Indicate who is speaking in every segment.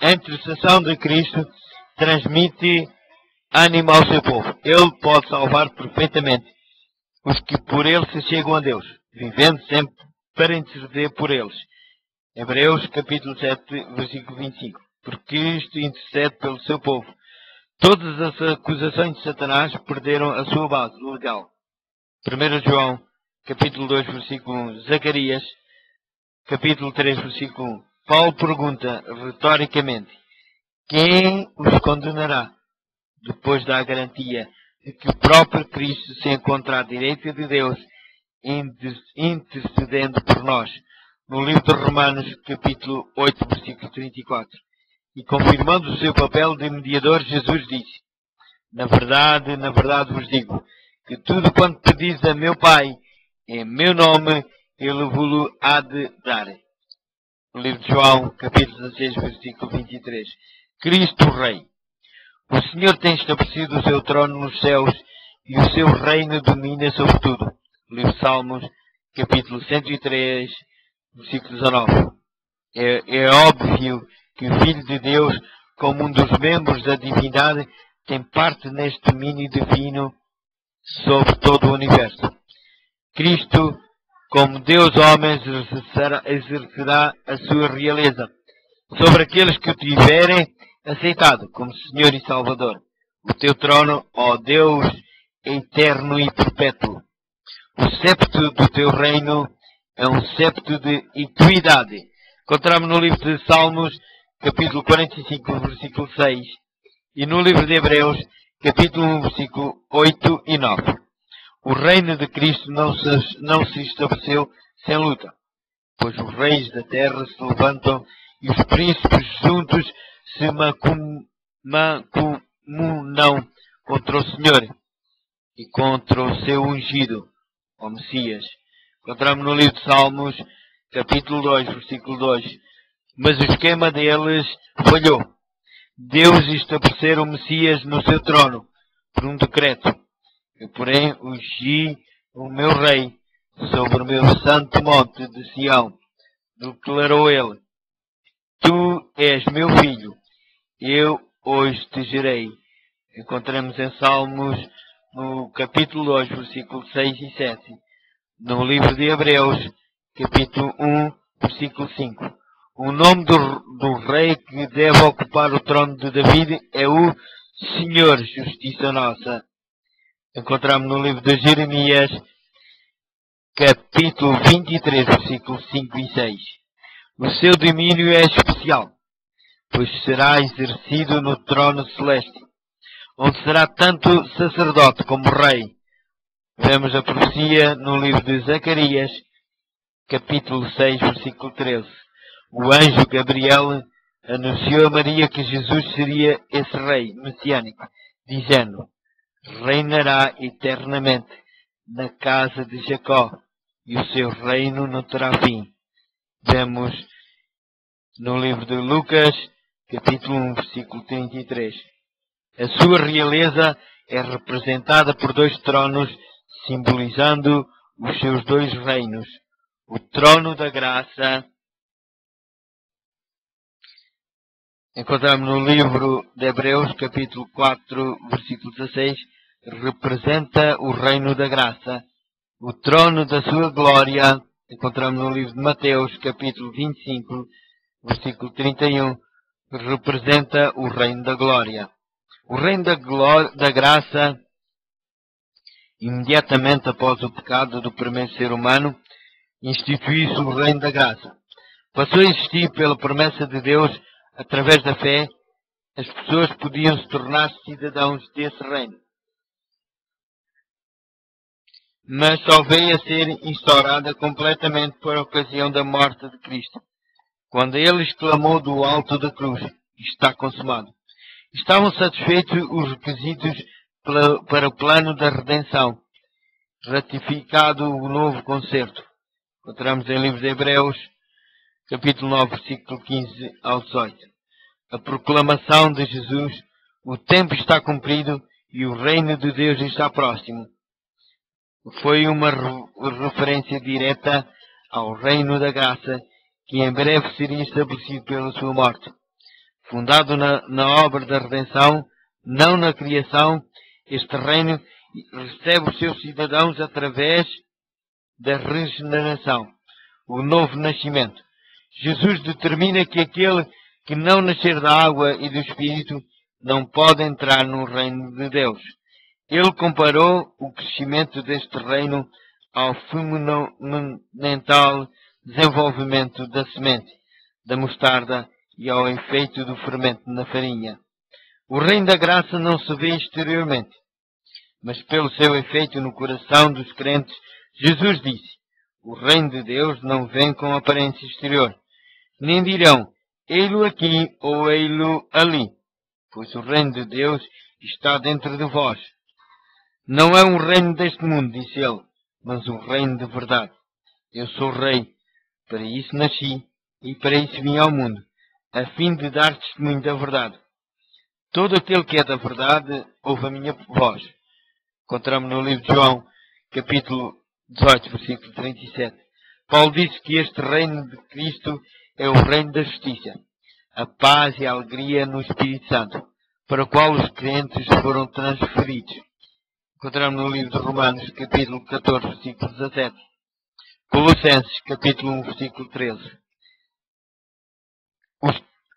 Speaker 1: A intercessão de Cristo transmite ânimo ao seu povo. Ele pode salvar perfeitamente os que por ele se chegam a Deus, vivendo sempre para interceder por eles. Hebreus capítulo 7, versículo 25. Porque Cristo intercede pelo seu povo. Todas as acusações de Satanás perderam a sua base legal. 1 João capítulo 2, versículo 1. Zacarias capítulo 3, versículo 1. Paulo pergunta retoricamente: quem os condenará? Depois dá a garantia de que o próprio Cristo se encontra à direita de Deus, intercedendo por nós. No livro de Romanos, capítulo 8, versículo 34. E confirmando o seu papel de mediador, Jesus disse: na verdade vos digo, que tudo quanto pedis a meu Pai, em meu nome, Ele vos há de dar. No livro de João, capítulo 16, versículo 23. Cristo Rei. O Senhor tem estabelecido o seu trono nos céus e o seu reino domina sobre tudo. No livro de Salmos, capítulo 103, versículo 19. É óbvio que o Filho de Deus, como um dos membros da divindade, tem parte neste domínio divino sobre todo o universo. Cristo, como Deus homem, exercerá a sua realeza sobre aqueles que o tiverem aceitado como Senhor e Salvador. O teu trono, ó Deus, é eterno e perpétuo. O septo do teu reino é um septo de equidade. Encontramos no livro de Salmos, capítulo 45, versículo 6, e no livro de Hebreus, capítulo 1, versículo 8 e 9. O reino de Cristo não se estabeleceu sem luta, pois os reis da terra se levantam e os príncipes juntos se mancomunam contra o Senhor e contra o seu ungido, o Messias. Encontramos no livro de Salmos, capítulo 2, versículo 2. Mas o esquema deles falhou. Deus estabeleceu o Messias no seu trono, por um decreto. Eu, porém, ungi o meu rei sobre o meu santo monte de Sião. Declarou ele: tu és meu filho, eu hoje te gerei. Encontramos em Salmos, no capítulo 2, versículos 6 e 7. No livro de Hebreus, capítulo 1, versículo 5. O nome do rei que deve ocupar o trono de David é o Senhor, justiça nossa. Encontramos no livro de Jeremias, capítulo 23, versículos 5 e 6. O seu domínio é especial, pois será exercido no trono celeste, onde será tanto sacerdote como rei. Vemos a profecia no livro de Zacarias, capítulo 6, versículo 13. O anjo Gabriel anunciou a Maria que Jesus seria esse rei messiânico, dizendo: reinará eternamente na casa de Jacó, e o seu reino não terá fim. Vemos no livro de Lucas, capítulo 1, versículo 33. A sua realeza é representada por dois tronos, simbolizando os seus dois reinos. O trono da graça, encontramos no livro de Hebreus, capítulo 4, versículo 16, representa o reino da graça. O trono da sua glória, encontramos no livro de Mateus, capítulo 25, versículo 31, representa o reino da glória. O reino da graça, imediatamente após o pecado do primeiro ser humano, instituiu-se o reino da graça. Passou a existir pela promessa de Deus, através da fé, as pessoas podiam se tornar cidadãos desse reino. Mas só veio a ser instaurada completamente por ocasião da morte de Cristo, quando ele exclamou do alto da cruz: está consumado. Estavam satisfeitos os requisitos para o plano da redenção, ratificado o novo concerto. Encontramos em livro de Hebreus, capítulo 9, versículo 15 ao 18. A proclamação de Jesus: o tempo está cumprido e o reino de Deus está próximo. Foi uma referência direta ao reino da graça, que em breve seria estabelecido pela sua morte. fundado na obra da redenção, não na criação. Este reino recebe os seus cidadãos através da regeneração, o novo nascimento. Jesus determina que aquele que não nascer da água e do Espírito não pode entrar no reino de Deus. Ele comparou o crescimento deste reino ao fundamental desenvolvimento da semente, da mostarda e ao efeito do fermento na farinha. O reino da graça não se vê exteriormente, mas pelo seu efeito no coração dos crentes. Jesus disse: o reino de Deus não vem com aparência exterior, nem dirão, ei-lo aqui ou ei-lo ali, pois o reino de Deus está dentro de vós. Não é um reino deste mundo, disse ele, mas um reino de verdade. Eu sou rei, para isso nasci e para isso vim ao mundo, a fim de dar testemunho da verdade. Todo aquele que é da verdade ouve a minha voz. Encontramos no livro de João, capítulo 18, versículo 37. Paulo disse que este reino de Cristo é o reino da justiça, a paz e a alegria no Espírito Santo, para o qual os crentes foram transferidos. Encontramos no livro de Romanos, capítulo 14, versículo 17. Colossenses, capítulo 1, versículo 13.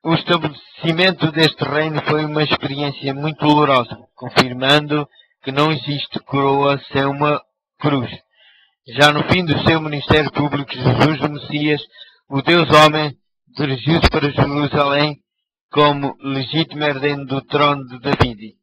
Speaker 1: O estabelecimento deste reino foi uma experiência muito dolorosa, confirmando que não existe coroa sem uma cruz. Já no fim do seu ministério público, Jesus, o Messias, o Deus homem, dirigiu-se para Jerusalém como legítimo herdeiro do trono de David.